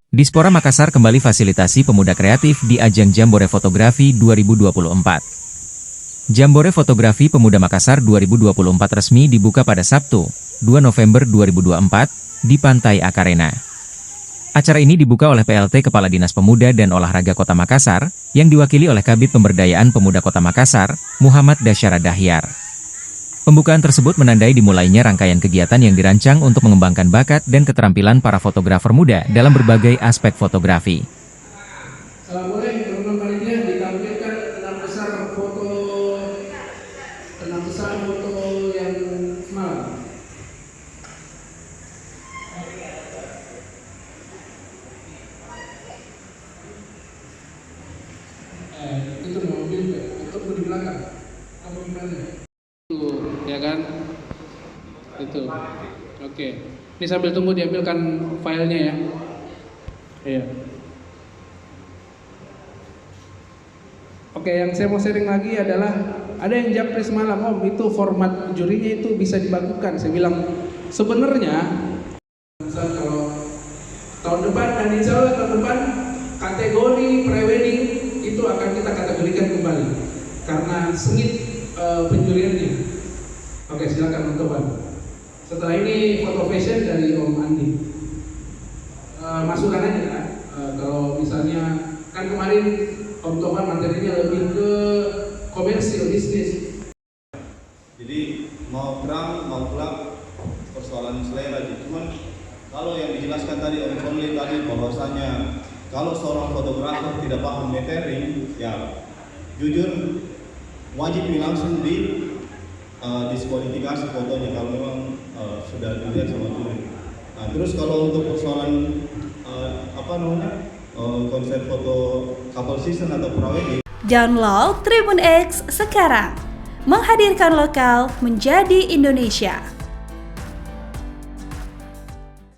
Dispora Makassar kembali fasilitasi pemuda kreatif di ajang Jambore Fotografi 2024. Jambore Fotografi Pemuda Makassar 2024 resmi dibuka pada Sabtu, 2 November 2024, di Pantai Akarena. Acara ini dibuka oleh PLT Kepala Dinas Pemuda dan Olahraga Kota Makassar, yang diwakili oleh Kabid Pemberdayaan Pemuda Kota Makassar, Muhammad Dasyara Dahyar. Pembukaan tersebut menandai dimulainya rangkaian kegiatan yang dirancang untuk mengembangkan bakat dan keterampilan para fotografer muda dalam berbagai aspek fotografi. Boleh teman-teman panitia ditampilkan 6 besar foto yang semalam. Itu mobil untuk di belakang. Apa gimana? Ya kan? Itu. Oke. Ini sambil tunggu diambilkan filenya ya. Iya. Oke, yang saya mau sharing lagi adalah ada yang japri semalam, Om, itu format jurinya itu bisa dibagukan. Saya bilang sebenarnya kalau tahun depan dan insya Allah tahun depan kategori prewedding itu akan kita kategorikan kembali karena sengit penjuriannya. Oke, silakan Om Toban. Setelah ini foto fashion dari Om Andi. Masukan aja kalau misalnya kan kemarin Om Toban materinya lebih ke komersil bisnis. Jadi mau brand mau klub persoalan selera aja. Cuman kalau yang dijelaskan tadi Om Conley tadi bahwasanya kalau seorang fotografer tidak paham materi, ya jujur wajib langsung diskualifikasi fotonya kalau memang sudah dilihat sama juri. Nah, terus kalau untuk persoalan konsep foto couple season atau prawedding. Download Tribun X sekarang, menghadirkan lokal menjadi Indonesia.